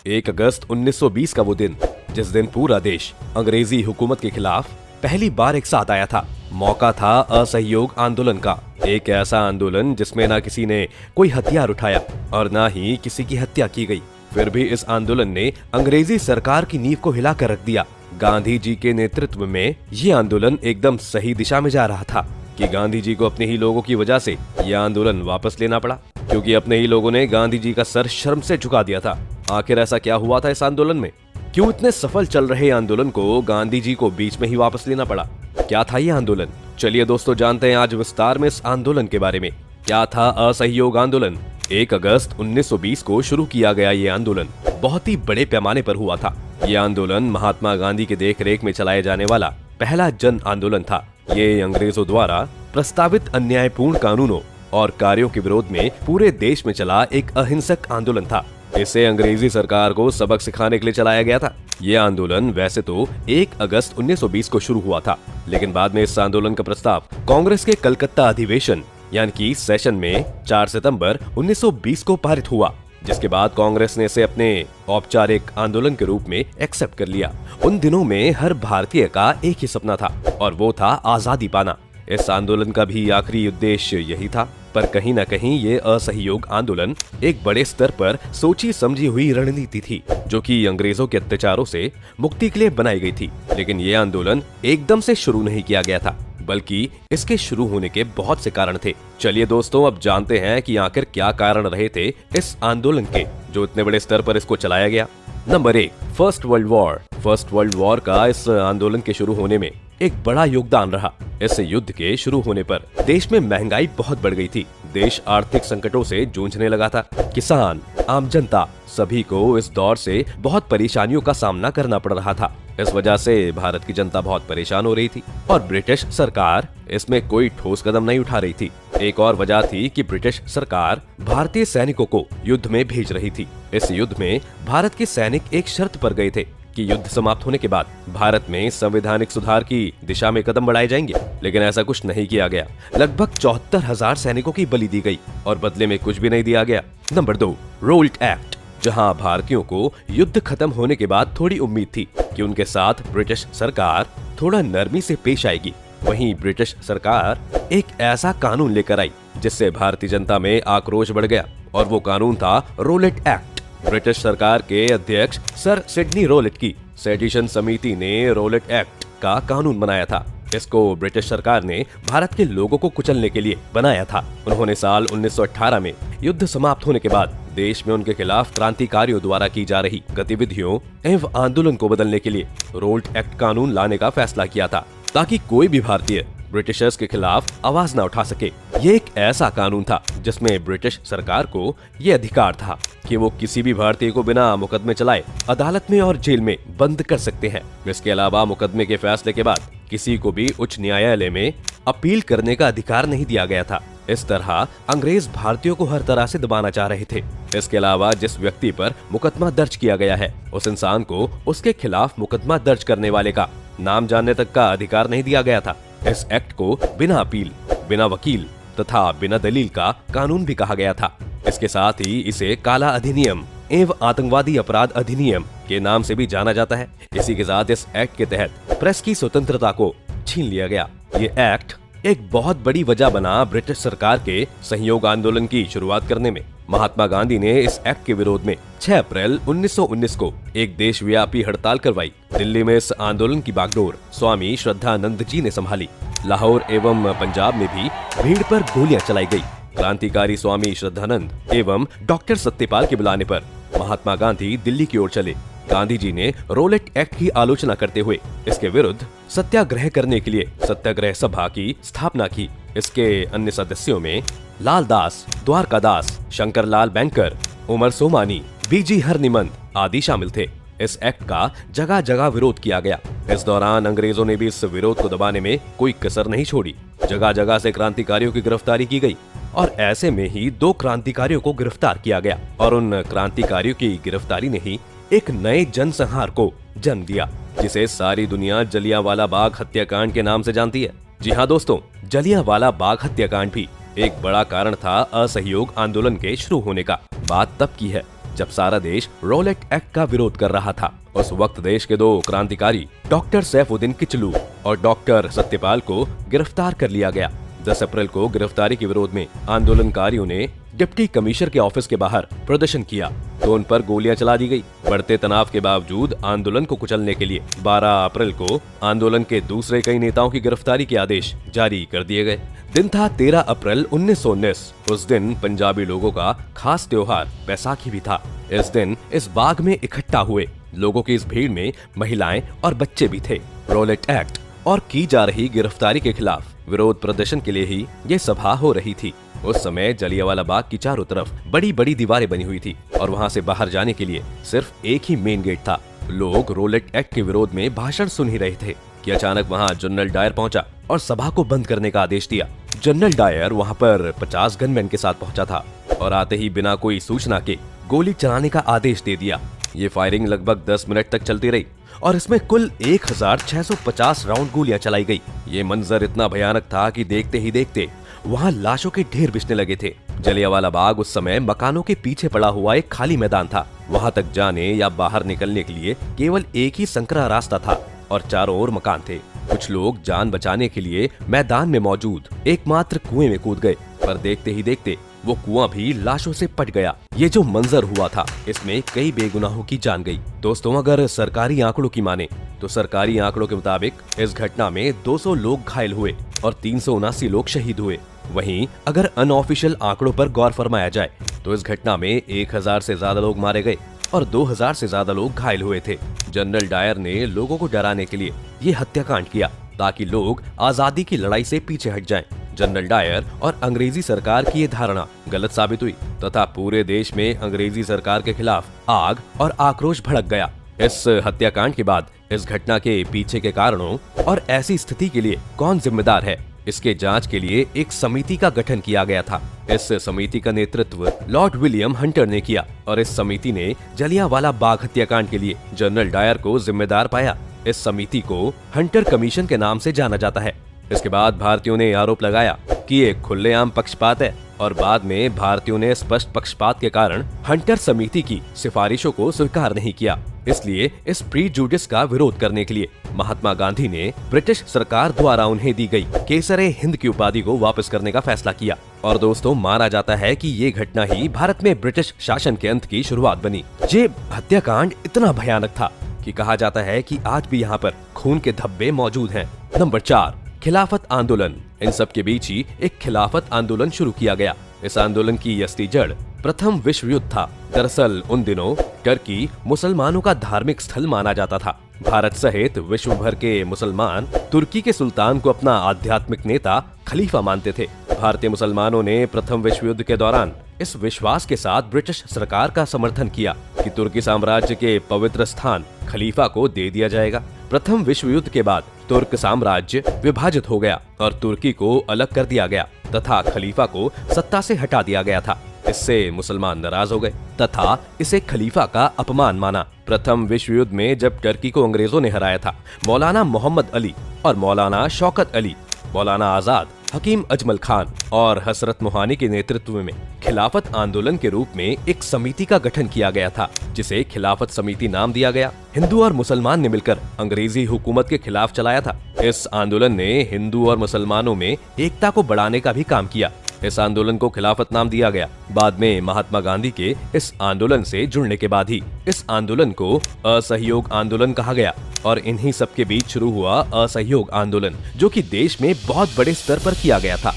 1 अगस्त 1920 का वो दिन, जिस दिन पूरा देश अंग्रेजी हुकूमत के खिलाफ पहली बार एक साथ आया था। मौका था असहयोग आंदोलन का, एक ऐसा आंदोलन जिसमें ना किसी ने कोई हथियार उठाया और ना ही किसी की हत्या की गई। फिर भी इस आंदोलन ने अंग्रेजी सरकार की नींव को हिला कर रख दिया। गांधी जी के नेतृत्व में ये आंदोलन एकदम सही दिशा में जा रहा था कि गांधी जी को अपने ही लोगों की वजह से यह आंदोलन वापस लेना पड़ा, क्योंकि अपने ही लोगों ने गांधी जी का सर शर्म से झुका दिया था। आखिर ऐसा क्या हुआ था इस आंदोलन में? क्यों इतने सफल चल रहे आंदोलन को गांधी जी को बीच में ही वापस लेना पड़ा? क्या था ये आंदोलन? चलिए दोस्तों, जानते हैं आज विस्तार में इस आंदोलन के बारे में। क्या था असहयोग आंदोलन? 1 अगस्त 1920 को शुरू किया गया ये आंदोलन बहुत ही बड़े पैमाने पर हुआ था। ये आंदोलन महात्मा गांधी के देखरेख में चलाए जाने वाला पहला जन आंदोलन था। ये अंग्रेजों द्वारा प्रस्तावित अन्यायपूर्ण कानूनों और कार्यों के विरोध में पूरे देश में चला एक अहिंसक आंदोलन था। इसे अंग्रेजी सरकार को सबक सिखाने के लिए चलाया गया था। ये आंदोलन वैसे तो 1 अगस्त 1920 को शुरू हुआ था, लेकिन बाद में इस आंदोलन का प्रस्ताव कांग्रेस के कलकत्ता अधिवेशन यानी कि सेशन में 4 सितंबर 1920 को पारित हुआ, जिसके बाद कांग्रेस ने इसे अपने औपचारिक आंदोलन के रूप में एक्सेप्ट कर लिया। उन दिनों में हर भारतीय का एक ही सपना था और वो था आजादी पाना। इस आंदोलन का भी आखिरी उद्देश्य यही था, पर कहीं न कहीं ये असहयोग आंदोलन एक बड़े स्तर पर सोची समझी हुई रणनीति थी, जो कि अंग्रेजों के अत्याचारों से मुक्ति के लिए बनाई गई थी। लेकिन ये आंदोलन एकदम से शुरू नहीं किया गया था, बल्कि इसके शुरू होने के बहुत से कारण थे। चलिए दोस्तों, अब जानते हैं कि आखिर क्या कारण रहे थे इस आंदोलन के, जो इतने बड़े स्तर पर इसको चलाया गया। Number 1, first world war. First world war का इस आंदोलन के शुरू होने में एक बड़ा योगदान रहा। इस युद्ध के शुरू होने पर देश में महंगाई बहुत बढ़ गई थी। देश आर्थिक संकटों से जूझने लगा था। किसान, आम जनता, सभी को इस दौर से बहुत परेशानियों का सामना करना पड़ रहा था। इस वजह से भारत की जनता बहुत परेशान हो रही थी और ब्रिटिश सरकार इसमें कोई ठोस कदम नहीं उठा रही थी। एक और वजह थी कि ब्रिटिश सरकार भारतीय सैनिकों को युद्ध में भेज रही थी। इस युद्ध में भारत के सैनिक एक शर्त पर गए थे कि युद्ध समाप्त होने के बाद भारत में संवैधानिक सुधार की दिशा में कदम बढ़ाए जाएंगे, लेकिन ऐसा कुछ नहीं किया गया। लगभग 74,000 सैनिकों की बलि दी गई और बदले में कुछ भी नहीं दिया गया। Number 2, Rowlatt act. जहां भारतीयों को युद्ध खत्म होने के बाद थोड़ी उम्मीद थी कि उनके साथ ब्रिटिश सरकार थोड़ा नरमी से पेश आएगी, वहीं ब्रिटिश सरकार एक ऐसा कानून लेकर आई जिससे भारतीय जनता में आक्रोश बढ़ गया, और वो कानून था रोलेट एक्ट। ब्रिटिश सरकार के अध्यक्ष सर सिडनी रोलेट की सेडिशन समिति ने रोलेट एक्ट का कानून बनाया था। इसको ब्रिटिश सरकार ने भारत के लोगों को कुचलने के लिए बनाया था। उन्होंने साल 1918 में युद्ध समाप्त होने के बाद देश में उनके खिलाफ क्रांतिकारियों द्वारा की जा रही गतिविधियों एवं आंदोलन को बदलने के लिए रोल्ट एक्ट कानून लाने का फैसला किया था, ताकि कोई भी भारतीय ब्रिटिशर्स के खिलाफ आवाज न उठा सके। ये एक ऐसा कानून था जिसमें ब्रिटिश सरकार को ये अधिकार था कि वो किसी भी भारतीय को बिना मुकदमे चलाए अदालत में और जेल में बंद कर सकते हैं। इसके अलावा मुकदमे के फैसले के बाद किसी को भी उच्च न्यायालय में अपील करने का अधिकार नहीं दिया गया था। इस तरह अंग्रेज भारतीयों को हर तरह से दबाना चाह रहे थे। इसके अलावा जिस व्यक्ति पर मुकदमा दर्ज किया गया है, उस इंसान को उसके खिलाफ मुकदमा दर्ज करने वाले का नाम जानने तक का अधिकार नहीं दिया गया था। इस एक्ट को बिना अपील, बिना वकील तथा बिना दलील का कानून भी कहा गया था। इसके साथ ही इसे काला अधिनियम एवं आतंकवादी अपराध अधिनियम के नाम से भी जाना जाता है। इसी के साथ इस एक्ट के तहत प्रेस की स्वतंत्रता को छीन लिया गया। ये एक्ट एक बहुत बड़ी वजह बना ब्रिटिश सरकार के सहयोग आंदोलन की शुरुआत करने में। महात्मा गांधी ने इस एक्ट के विरोध में 6 अप्रैल 1919 को एक देशव्यापी हड़ताल करवाई। दिल्ली में इस आंदोलन की बागडोर स्वामी श्रद्धानंद जी ने संभाली। लाहौर एवं पंजाब में भी भीड़ पर गोलियां चलाई गई। क्रांतिकारी स्वामी श्रद्धानंद एवं डॉक्टर सत्यपाल के बुलाने पर महात्मा गांधी दिल्ली की ओर चले। गांधी जी ने रोलेट एक्ट की आलोचना करते हुए इसके विरुद्ध सत्याग्रह करने के लिए सत्याग्रह सभा की स्थापना की। इसके अन्य सदस्यों में लाल दास, द्वारका दास, शंकर लाल बैंकर, उमर सोमानी, बीजी हरनिमंद आदि शामिल थे। इस एक्ट का जगह जगह विरोध किया गया। इस दौरान अंग्रेजों ने भी इस विरोध को दबाने में कोई कसर नहीं छोड़ी। जगह जगह से क्रांतिकारियों की गिरफ्तारी की गई और ऐसे में ही 2 क्रांतिकारियों को गिरफ्तार किया गया और उन क्रांतिकारियों की गिरफ्तारी ने ही एक नए जनसंहार को जन्म दिया, जिसे सारी दुनिया जलियांवाला बाग हत्याकांड के नाम से जानती है। जी हाँ दोस्तों, जलियांवाला बाग हत्याकांड भी एक बड़ा कारण था असहयोग आंदोलन के शुरू होने का। बात तब की है जब सारा देश रोलेट एक्ट का विरोध कर रहा था। उस वक्त देश के 2 क्रांतिकारी डॉक्टर सैफुद्दीन किचलू और डॉक्टर सत्यपाल को गिरफ्तार कर लिया गया। 10 अप्रैल को गिरफ्तारी के विरोध में आंदोलनकारियों ने डिप्टी कमिश्नर के ऑफिस के बाहर प्रदर्शन किया तो उन पर गोलियां चला दी गई। बढ़ते तनाव के बावजूद आंदोलन को कुचलने के लिए 12 अप्रैल को आंदोलन के दूसरे कई नेताओं की गिरफ्तारी के आदेश जारी कर दिए गए। दिन था 13 अप्रैल 1919। उस दिन पंजाबी लोगों का खास त्योहार बैसाखी भी था। इस दिन इस बाग में इकट्ठा हुए लोगों की इस भीड़ में महिलाएं और बच्चे भी थे। रोलेट एक्ट और की जा रही गिरफ्तारी के खिलाफ विरोध प्रदर्शन के लिए ही ये सभा हो रही थी। उस समय जलियांवाला बाग की चारों तरफ बड़ी बड़ी दीवारें बनी हुई थी और वहाँ से बाहर जाने के लिए सिर्फ एक ही मेन गेट था। लोग रोलेट एक्ट के विरोध में भाषण सुन ही रहे थे कि अचानक वहाँ जनरल डायर पहुंचा और सभा को बंद करने का आदेश दिया। जनरल डायर वहाँ पर 50 गनमैन के साथ पहुंचा था और आते ही बिना कोई सूचना के गोली चलाने का आदेश दे दिया। ये फायरिंग लगभग 10 मिनट तक चलती रही और इसमें कुल 1650 राउंड गोलियां चलाई गई। ये मंजर इतना भयानक था कि देखते ही देखते वहाँ लाशों के ढेर बिछने लगे थे। जलियांवाला बाग उस समय मकानों के पीछे पड़ा हुआ एक खाली मैदान था। वहाँ तक जाने या बाहर निकलने के लिए केवल एक ही संकरा रास्ता था और चारों ओर मकान थे। कुछ लोग जान बचाने के लिए मैदान में मौजूद एकमात्र कुएं में कूद गए, पर देखते ही देखते वो कुआं भी लाशों से पट गया। ये जो मंजर हुआ था इसमें कई बेगुनाहों की जान गई। दोस्तों, अगर सरकारी आंकड़ों की माने तो सरकारी आंकड़ों के मुताबिक इस घटना में 200 लोग घायल हुए और 379 लोग शहीद हुए। वहीं अगर अनऑफिशियल आंकड़ों पर गौर फरमाया जाए तो इस घटना में 1000 से ज्यादा लोग मारे गए और 2000 से ज्यादा लोग घायल हुए थे। जनरल डायर ने लोगों को डराने के लिए ये हत्याकांड किया ताकि लोग आजादी की लड़ाई से पीछे हट जाएं। जनरल डायर और अंग्रेजी सरकार की ये धारणा गलत साबित हुई तथा पूरे देश में अंग्रेजी सरकार के खिलाफ आग और आक्रोश भड़क गया। इस हत्याकांड के बाद इस घटना के पीछे के कारणों और ऐसी स्थिति के लिए कौन जिम्मेदार है, इसके जांच के लिए एक समिति का गठन किया गया था। इस समिति का नेतृत्व लॉर्ड विलियम हंटर ने किया और इस समिति ने जलियांवाला बाग हत्याकांड के लिए जनरल डायर को जिम्मेदार पाया। इस समिति को हंटर कमीशन के नाम से जाना जाता है। इसके बाद भारतीयों ने आरोप लगाया कि ये खुलेआम पक्षपात है और बाद में भारतीयों ने स्पष्ट पक्षपात के कारण हंटर समिति की सिफारिशों को स्वीकार नहीं किया। इसलिए इस प्रीजुडिस का विरोध करने के लिए महात्मा गांधी ने ब्रिटिश सरकार द्वारा उन्हें दी गई केसरे हिंद की उपाधि को वापस करने का फैसला किया। और दोस्तों, माना जाता है कि ये घटना ही भारत में ब्रिटिश शासन के अंत की शुरुआत बनी। ये हत्याकांड इतना भयानक था कि कहा जाता है कि आज भी यहाँ पर खून के धब्बे मौजूद हैं। नंबर 4, खिलाफत आंदोलन। इन सब के बीच ही एक खिलाफत आंदोलन शुरू किया गया। इस आंदोलन की असली जड़ प्रथम विश्व युद्ध था। दरअसल उन दिनों टर्की मुसलमानों का धार्मिक स्थल माना जाता था। भारत सहित विश्व भर के मुसलमान तुर्की के सुल्तान को अपना आध्यात्मिक नेता खलीफा मानते थे। भारतीय मुसलमानों ने प्रथम विश्व युद्ध के दौरान इस विश्वास के साथ ब्रिटिश सरकार का समर्थन किया कि तुर्की साम्राज्य के पवित्र स्थान खलीफा को दे दिया जाएगा। प्रथम विश्व युद्ध के बाद तुर्क साम्राज्य विभाजित हो गया और तुर्की को अलग कर दिया गया तथा खलीफा को सत्ता से हटा दिया गया था। इससे मुसलमान नाराज हो गए तथा इसे खलीफा का अपमान माना। प्रथम विश्व युद्ध में जब टर्की को अंग्रेजों ने हराया था, मौलाना मोहम्मद अली और मौलाना शौकत अली, मौलाना आजाद, हकीम अजमल खान और हसरत मोहानी के नेतृत्व में खिलाफत आंदोलन के रूप में एक समिति का गठन किया गया था, जिसे खिलाफत समिति नाम दिया गया। हिंदू और मुसलमान ने मिलकर अंग्रेजी हुकूमत के खिलाफ चलाया था। इस आंदोलन ने हिंदू और मुसलमानों में एकता को बढ़ाने का भी काम किया। इस आंदोलन को खिलाफत नाम दिया गया। बाद में महात्मा गांधी के इस आंदोलन से जुड़ने के बाद ही इस आंदोलन को असहयोग आंदोलन कहा गया और इन्हीं सब के बीच शुरू हुआ असहयोग आंदोलन, जो कि देश में बहुत बड़े स्तर पर किया गया था।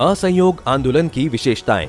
असहयोग आंदोलन की विशेषताएं।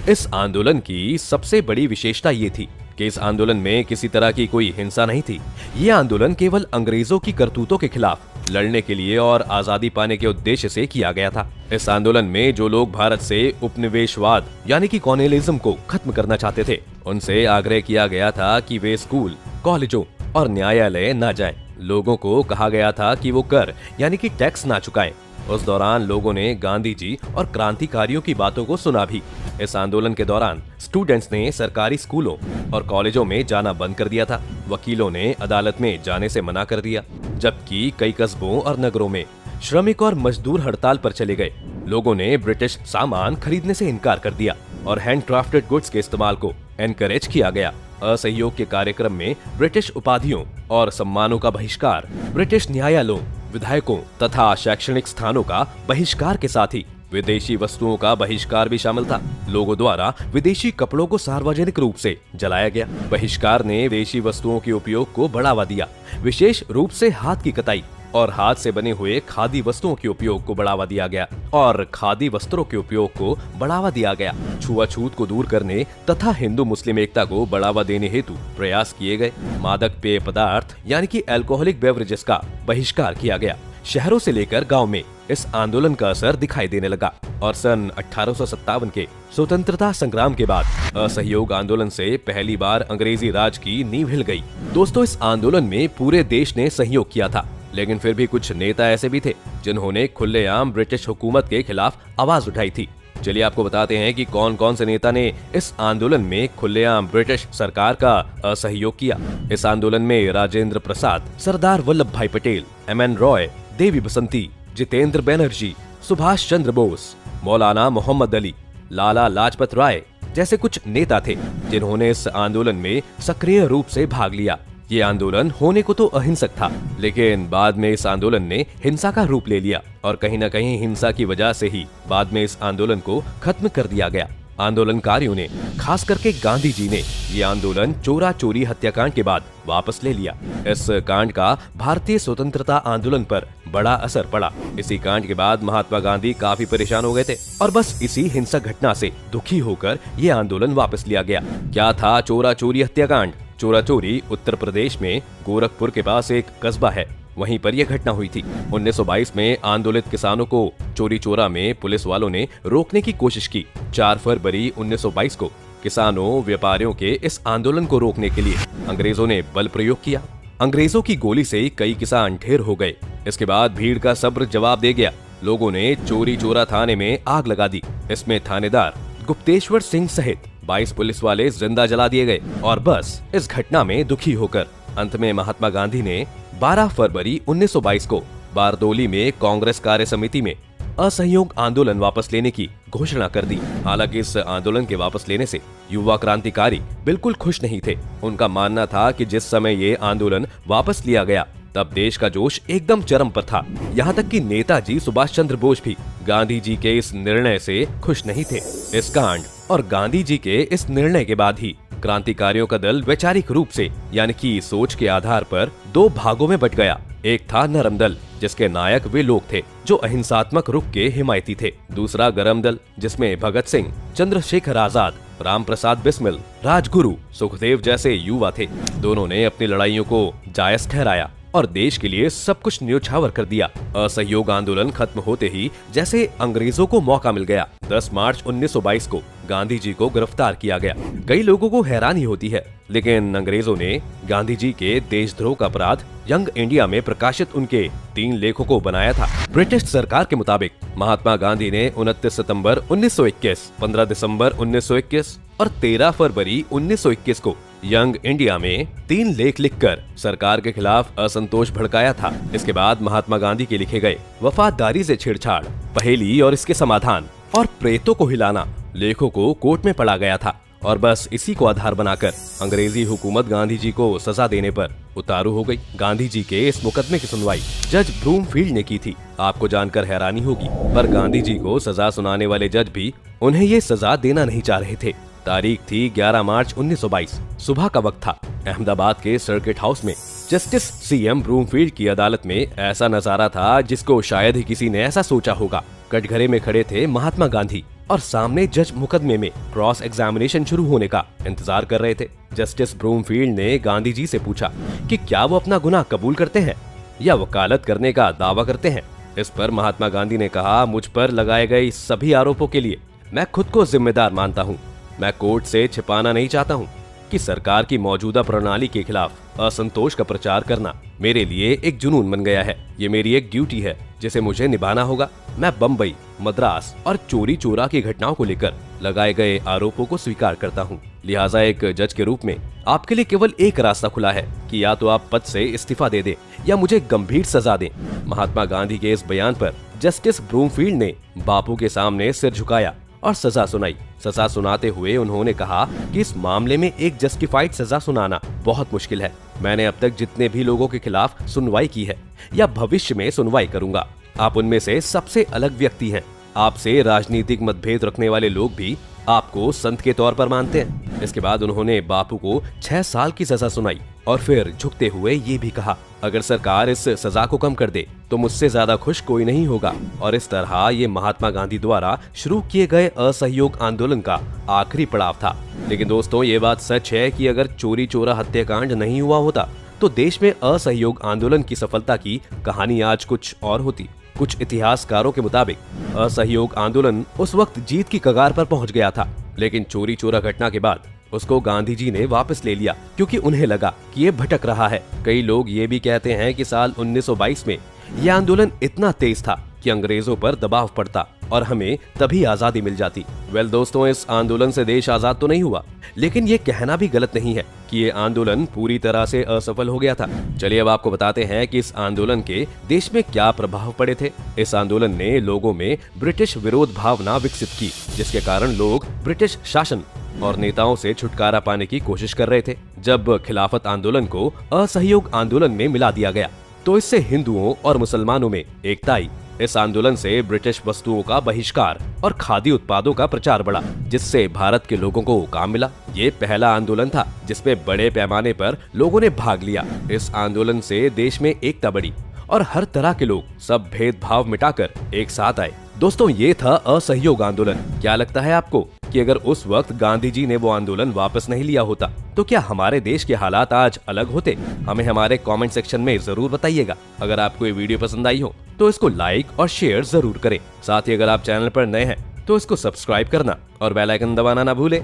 इस आंदोलन की सबसे बड़ी विशेषता ये थी कि इस आंदोलन में किसी तरह की कोई हिंसा नहीं थी। ये आंदोलन केवल अंग्रेजों की करतूतों के खिलाफ लड़ने के लिए और आजादी पाने के उद्देश्य से किया गया था। इस आंदोलन में जो लोग भारत से उपनिवेशवाद यानी कि कॉलोनियलिज्म को खत्म करना चाहते थे, उनसे आग्रह किया गया था कि वे स्कूल, कॉलेजों और न्यायालय न जाएं। लोगों को कहा गया था कि वो कर यानी कि टैक्स ना चुकाएं। उस दौरान लोगों ने गांधी जी और क्रांतिकारियों की बातों को सुना भी। इस आंदोलन के दौरान स्टूडेंट्स ने सरकारी स्कूलों और कॉलेजों में जाना बंद कर दिया था। वकीलों ने अदालत में जाने से मना कर दिया, जबकि कई कस्बों और नगरों में श्रमिक और मजदूर हड़ताल पर चले गए। लोगों ने ब्रिटिश सामान खरीदने से इनकार कर दिया और हैंडक्राफ्टेड गुड्स के इस्तेमाल को एनकरेज किया गया। असहयोग के कार्यक्रम में ब्रिटिश उपाधियों और सम्मानों का बहिष्कार, ब्रिटिश न्यायालयों, विधायकों तथा शैक्षणिक स्थानों का बहिष्कार के साथ ही विदेशी वस्तुओं का बहिष्कार भी शामिल था। लोगों द्वारा विदेशी कपड़ों को सार्वजनिक रूप से जलाया गया। बहिष्कार ने विदेशी वस्तुओं के उपयोग को बढ़ावा दिया, विशेष रूप से हाथ की कताई और हाथ से बने हुए खादी वस्तुओं के उपयोग को बढ़ावा दिया गया और खादी वस्त्रों के उपयोग को बढ़ावा दिया गया। छुआछूत को दूर करने तथा हिंदू मुस्लिम एकता को बढ़ावा देने हेतु प्रयास किए गए। मादक पेय पदार्थ यानी कि अल्कोहलिक बेवरेजेस का बहिष्कार किया गया। शहरों से लेकर गांव में इस आंदोलन का असर दिखाई देने लगा और सन 1857 के स्वतंत्रता संग्राम के बाद असहयोग आंदोलन से पहली बार अंग्रेजी राज की नींव हिल गई। दोस्तों, इस आंदोलन में पूरे देश ने सहयोग किया था, लेकिन फिर भी कुछ नेता ऐसे भी थे जिन्होंने खुलेआम ब्रिटिश हुकूमत के खिलाफ आवाज उठाई थी। चलिए आपको बताते हैं कि कौन कौन से नेता ने इस आंदोलन में खुलेआम ब्रिटिश सरकार का असहयोग किया। इस आंदोलन में राजेंद्र प्रसाद, सरदार वल्लभ भाई पटेल, एम.एन. रॉय, देवी बसंती, जितेंद्र बनर्जी, सुभाष चंद्र बोस, मौलाना मोहम्मद अली, लाला लाजपत राय जैसे कुछ नेता थे जिन्होंने इस आंदोलन में सक्रिय रूप से भाग लिया। ये आंदोलन होने को तो अहिंसक था, लेकिन बाद में इस आंदोलन ने हिंसा का रूप ले लिया और कहीं न कहीं हिंसा की वजह से ही बाद में इस आंदोलन को खत्म कर दिया गया। आंदोलनकारियों ने, खास करके गांधी जी ने, ये आंदोलन चोरा चोरी हत्याकांड के बाद वापस ले लिया। इस कांड का भारतीय स्वतंत्रता आंदोलन पर बड़ा असर पड़ा। इसी कांड के बाद महात्मा गांधी काफी परेशान हो गए थे और बस इसी हिंसक घटना से दुखी होकर ये आंदोलन वापस लिया गया। क्या था चोरा चोरी हत्याकांड? चोरा चोरी उत्तर प्रदेश में गोरखपुर के पास एक कस्बा है, वहीं पर यह घटना हुई थी। 1922 में आंदोलित किसानों को चोरी चोरा में पुलिस वालों ने रोकने की कोशिश की। 4 फरवरी 1922 को किसानों व्यापारियों के इस आंदोलन को रोकने के लिए अंग्रेजों ने बल प्रयोग किया। अंग्रेजों की गोली से कई किसान ढेर हो गए। इसके बाद भीड़ का सब्र जवाब दे गया। लोगों ने चोरी चोरा थाने में आग लगा दी। इसमें थानेदार गुप्तेश्वर सिंह सहित 22 पुलिस वाले जिंदा जला दिए गए और बस इस घटना में दुखी होकर अंत में महात्मा गांधी ने 12 फरवरी 1922 को बारदोली में कांग्रेस कार्य समिति में असहयोग आंदोलन वापस लेने की घोषणा कर दी। हालांकि इस आंदोलन के वापस लेने से युवा क्रांतिकारी बिल्कुल खुश नहीं थे। उनका मानना था कि जिस समय ये आंदोलन वापस लिया गया तब देश का जोश एकदम चरम पर था। यहाँ तक कि नेताजी सुभाष चंद्र बोस भी गांधी जी के इस निर्णय से खुश नहीं थे। इस कांड और गांधी जी के इस निर्णय के बाद ही क्रांतिकारियों का दल वैचारिक रूप से यानी कि सोच के आधार पर 2 भागों में बट गया। एक था नरम दल, जिसके नायक वे लोग थे जो अहिंसात्मक रुख के हिमायती थे। दूसरा गरम दल, जिसमें भगत सिंह, चंद्रशेखर आजाद, राम प्रसाद बिस्मिल, राजगुरु, सुखदेव जैसे युवा थे। दोनों ने अपनी लड़ाइयों को जायज ठहराया और देश के लिए सब कुछ न्योछावर कर दिया। असहयोग आंदोलन खत्म होते ही जैसे अंग्रेजों को मौका मिल गया, 10 मार्च 1922 को गांधी जी को गिरफ्तार किया गया। कई लोगों को हैरानी होती है, लेकिन अंग्रेजों ने गांधी जी के देशद्रोह का अपराध यंग इंडिया में प्रकाशित उनके 3 लेखों को बनाया था। ब्रिटिश सरकार के मुताबिक महात्मा गांधी ने 29 सितंबर 1921, 15 दिसंबर 1921 और 13 फरवरी 1921 को यंग इंडिया में 3 लेख लिखकर सरकार के खिलाफ असंतोष भड़काया था। इसके बाद महात्मा गांधी के लिखे गए वफादारी से छेड़छाड़, पहेली और इसके समाधान और प्रेतों को हिलाना लेखों को कोर्ट में पढ़ा गया था और बस इसी को आधार बनाकर अंग्रेजी हुकूमत गांधी जी को सजा देने पर उतारू हो गई। गांधी जी के इस मुकदमे की सुनवाई जज ब्रूमफील्ड ने की थी। आपको जानकर हैरानी होगी, पर गांधी जी को सजा सुनाने वाले जज भी उन्हें ये सजा देना नहीं चाह रहे थे। तारीख थी 11 मार्च 1922, सुबह का वक्त था। अहमदाबाद के सर्किट हाउस में जस्टिस सीएम ब्रूमफील्ड की अदालत में ऐसा नजारा था जिसको शायद ही किसी ने ऐसा सोचा होगा। कटघरे में खड़े थे महात्मा गांधी और सामने जज मुकदमे में क्रॉस एग्जामिनेशन शुरू होने का इंतजार कर रहे थे। जस्टिस ब्रूमफील्ड ने गांधी जी से पूछा कि क्या वो अपना गुनाह कबूल करते हैं या वकालत करने का दावा करते हैं। इस पर महात्मा गांधी ने कहा, मुझ पर लगाए गए सभी आरोपों के लिए मैं खुद को जिम्मेदार मानता हूँ। मैं कोर्ट से छिपाना नहीं चाहता हूँ कि सरकार की मौजूदा प्रणाली के खिलाफ असंतोष का प्रचार करना मेरे लिए एक जुनून बन गया है। ये मेरी एक ड्यूटी है जिसे मुझे निभाना होगा। मैं बम्बई, मद्रास और चोरी चोरा की घटनाओं को लेकर लगाए गए आरोपों को स्वीकार करता हूँ। लिहाजा एक जज के रूप में आपके लिए केवल एक रास्ता खुला है कि या तो आप पद से इस्तीफा दे दें या मुझे गंभीर सजा दें। महात्मा गांधी के इस बयान पर जस्टिस ब्रूमफील्ड ने बापू के सामने सिर झुकाया और सजा सुनाई। सजा सुनाते हुए उन्होंने कहा कि इस मामले में एक जस्टिफाइड सजा सुनाना बहुत मुश्किल है। मैंने अब तक जितने भी लोगों के खिलाफ सुनवाई की है या भविष्य में सुनवाई करूंगा, आप उनमें से सबसे अलग व्यक्ति हैं। आपसे राजनीतिक मतभेद रखने वाले लोग भी आपको संत के तौर पर मानते हैं। इसके बाद उन्होंने बापू को 6 साल की सजा सुनाई और फिर झुकते हुए ये भी कहा, अगर सरकार इस सजा को कम कर दे तो मुझसे ज्यादा खुश कोई नहीं होगा। और इस तरह ये महात्मा गांधी द्वारा शुरू किए गए असहयोग आंदोलन का आखिरी पड़ाव था। लेकिन दोस्तों, ये बात सच है कि अगर चोरी चोरा हत्याकांड नहीं हुआ होता तो देश में असहयोग आंदोलन की सफलता की कहानी आज कुछ और होती। कुछ इतिहासकारों के मुताबिक असहयोग आंदोलन उस वक्त जीत की कगार पर पहुंच गया था, लेकिन चोरी चोरा घटना के बाद उसको गांधी जी ने वापस ले लिया क्योंकि उन्हें लगा कि ये भटक रहा है। कई लोग ये भी कहते हैं कि साल 1922 में यह आंदोलन इतना तेज था कि अंग्रेजों पर दबाव पड़ता और हमें तभी आजादी मिल जाती। वेल दोस्तों, इस आंदोलन से देश आजाद तो नहीं हुआ, लेकिन ये कहना भी गलत नहीं है कि ये आंदोलन पूरी तरह से असफल हो गया था। चलिए अब आपको बताते हैं कि इस आंदोलन के देश में क्या प्रभाव पड़े थे। इस आंदोलन ने लोगों में ब्रिटिश विरोध भावना विकसित की, जिसके कारण लोग ब्रिटिश शासन और नेताओं से छुटकारा पाने की कोशिश कर रहे थे। जब खिलाफत आंदोलन को असहयोग आंदोलन में मिला दिया गया तो इससे हिंदुओं और मुसलमानों में एकता आई। इस आंदोलन से ब्रिटिश वस्तुओं का बहिष्कार और खादी उत्पादों का प्रचार बढ़ा, जिससे भारत के लोगों को काम मिला। ये पहला आंदोलन था जिसमें बड़े पैमाने पर लोगों ने भाग लिया। इस आंदोलन से देश में एकता बढ़ी और हर तरह के लोग सब भेदभाव मिटाकर एक साथ आए। दोस्तों, ये था असहयोग आंदोलन। क्या लगता है आपको कि अगर उस वक्त गांधी जी ने वो आंदोलन वापस नहीं लिया होता तो क्या हमारे देश के हालात आज अलग होते? हमें हमारे कमेंट सेक्शन में जरूर बताइएगा। अगर आपको ये वीडियो पसंद आई हो तो इसको लाइक और शेयर जरूर करें। साथ ही अगर आप चैनल पर नए हैं तो इसको सब्सक्राइब करना और बेल आइकन दबाना ना भूलें।